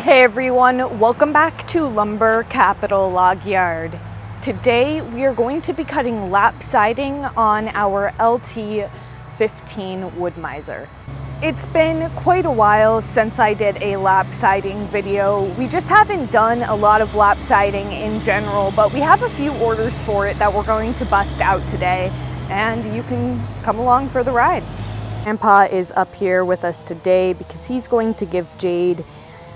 Hey everyone, welcome back to Lumber Capital Log Yard. Today we are going to be cutting lap siding on our LT15 wood miser. It's been quite a while since I did a lap siding video. We just haven't done a lot of lap siding in general, but we have a few orders for it that we're going to bust out today, and you can come along for the ride. Grandpa is up here with us today because he's going to give Jade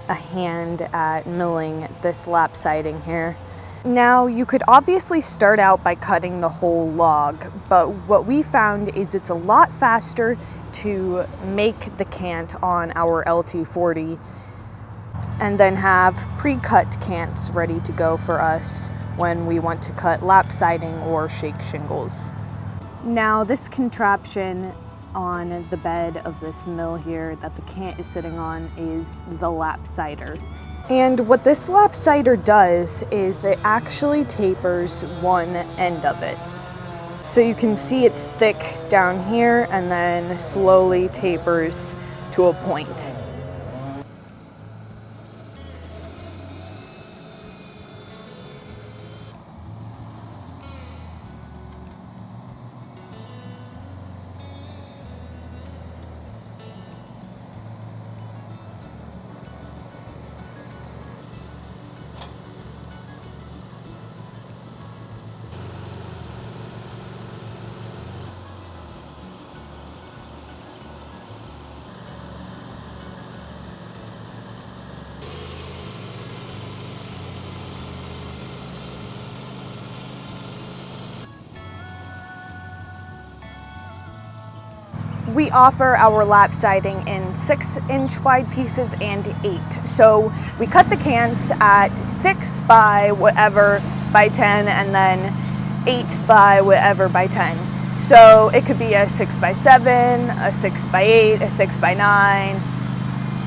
a hand at milling this lap siding here. Now, you could obviously start out by cutting the whole log, but what we found is it's a lot faster to make the cant on our LT40 and then have pre-cut cants ready to go for us when we want to cut lap siding or shake shingles. Now, this contraption on the bed of this mill here that the cant is sitting on is the lap sider. And what this lap sider does is it actually tapers one end of it. So you can see it's thick down here and then slowly tapers to a point. We offer our lap siding in 6-inch wide pieces and 8. So we cut the cants at 6 by whatever by 10 and then 8 by whatever by 10. So it could be a 6 by 7, a 6 by 8, a 6 by 9,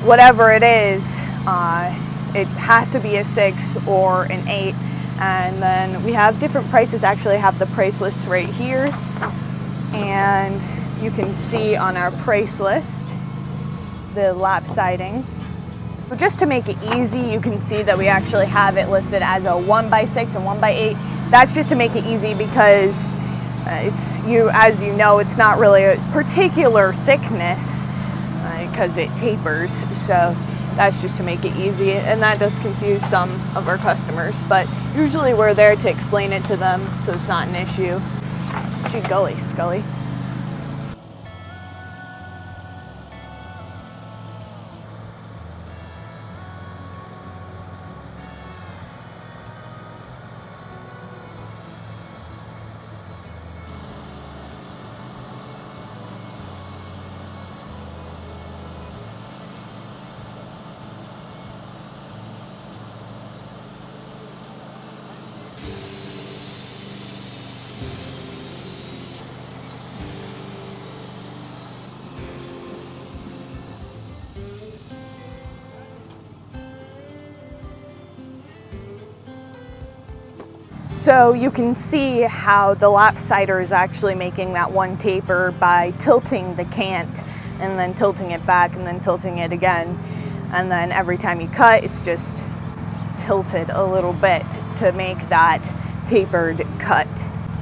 whatever it is. It has to be a 6 or an 8. And then we have different prices. Actually, I have the price list right here. And you can see on our price list the lap siding. Just to make it easy, you can see that we actually have it listed as a 1 by 6 and 1 by 8. That's just to make it easy because as you know, it's not really a particular thickness because it tapers. So that's just to make it easy, and that does confuse some of our customers. But usually we're there to explain it to them, so it's not an issue. Gee golly, Scully. So you can see how the lap sider is actually making that one taper by tilting the cant and then tilting it back and then tilting it again. And then every time you cut, it's just tilted a little bit to make that tapered cut.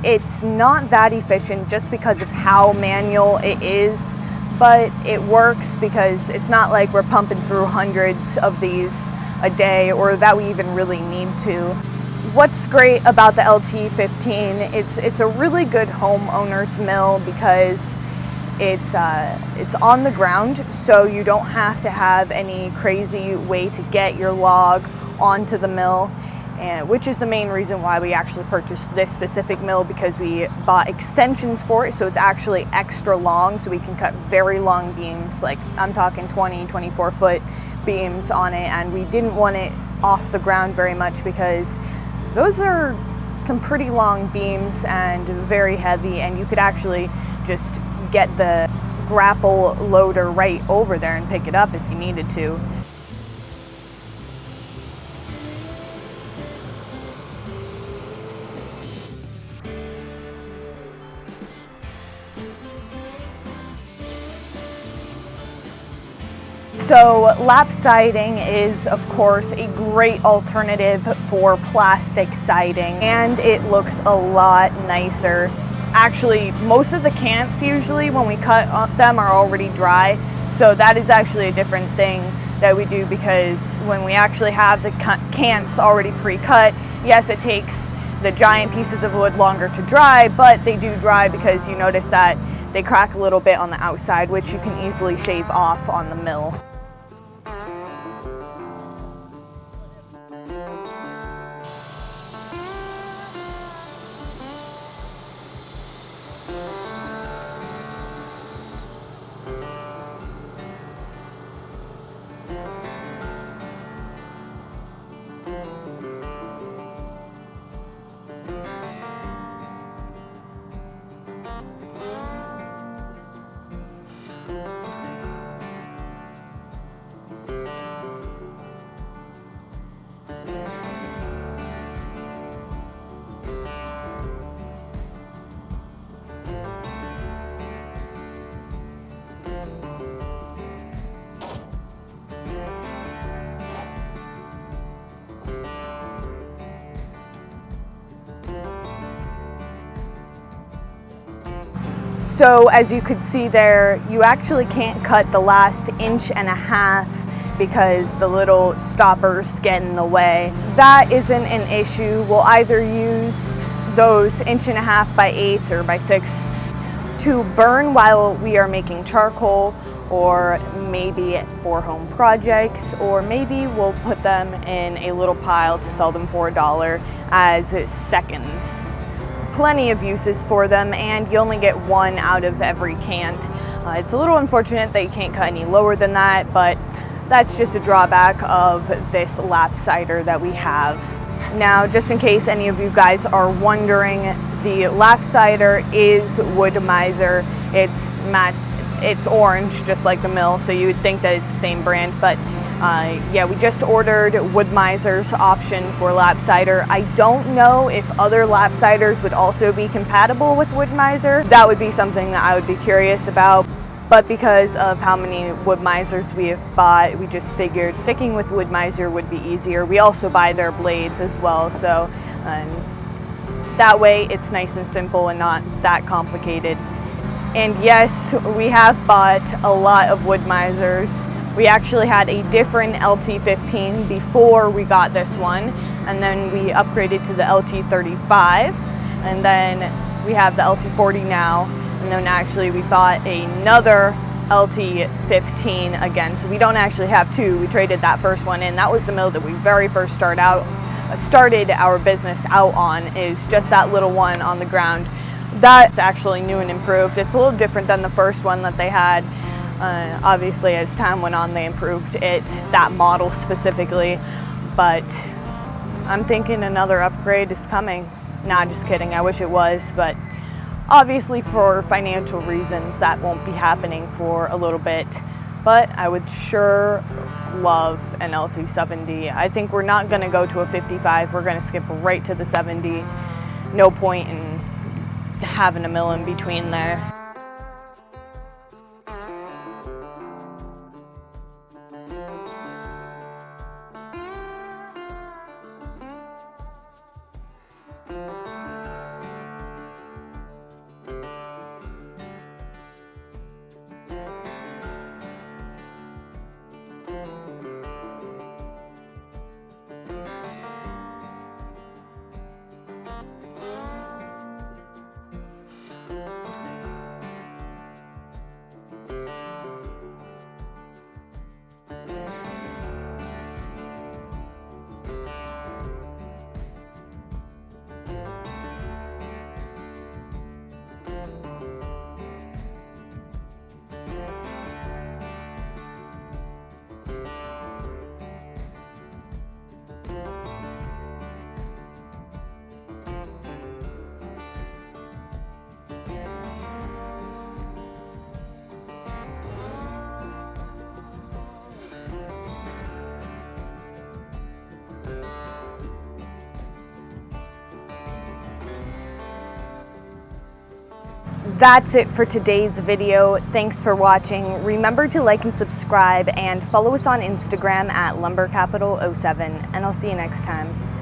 It's not that efficient just because of how manual it is, but it works because it's not like we're pumping through hundreds of these a day or that we even really need to. What's great about the LT15, it's a really good homeowner's mill because it's on the ground, so you don't have to have any crazy way to get your log onto the mill, which is the main reason why we actually purchased this specific mill, because we bought extensions for it, so it's actually extra long, so we can cut very long beams, like I'm talking 24 foot beams on it, and we didn't want it off the ground very much because those are some pretty long beams and very heavy, and you could actually just get the grapple loader right over there and pick it up if you needed to. So lap siding is, of course, a great alternative for plastic siding, and it looks a lot nicer. Actually, most of the cants usually when we cut them are already dry, so that is actually a different thing that we do, because when we actually have the cants already pre-cut, yes, it takes the giant pieces of wood longer to dry, but they do dry because you notice that they crack a little bit on the outside, which you can easily shave off on the mill. So as you could see there, you actually can't cut the last 1.5 inches because the little stoppers get in the way. That isn't an issue. We'll either use those 1.5 by 8 or by 6 to burn while we are making charcoal, or maybe for home projects, or maybe we'll put them in a little pile to sell them for $1 as seconds. Plenty of uses for them, and you only get one out of every cant. It's a little unfortunate that you can't cut any lower than that, but that's just a drawback of this lap cider that we have. Now, just in case any of you guys are wondering, the lap cider is Wood Miser. It's orange, just like the mill, so you would think that it's the same brand, but yeah, we just ordered Wood Miser's option for lap cider. I don't know if other lap ciders would also be compatible with Wood Miser. That would be something that I would be curious about, but because of how many Wood Misers we have bought, we just figured sticking with Wood Miser would be easier. We also buy their blades as well, so that way it's nice and simple and not that complicated. And yes, we have bought a lot of Wood Misers. We actually had a different LT15 before we got this one, and then we upgraded to the LT35, and then we have the LT40 now, and then actually we bought another LT15 again, so we don't actually have two. We traded that first one in. That was the mill that we very first started our business out on, is just that little one on the ground. That's actually new and improved. It's a little different than the first one that they had. Obviously, as time went on, they improved it, that model specifically, but I'm thinking another upgrade is coming. Nah, just kidding, I wish it was, but obviously for financial reasons that won't be happening for a little bit, but I would sure love an LT70. I think we're not going to go to a 55, we're going to skip right to the 70. No point in having a mill in between there. That's it for today's video. Thanks for watching. Remember to like and subscribe and follow us on Instagram at lumbercapital07, and I'll see you next time.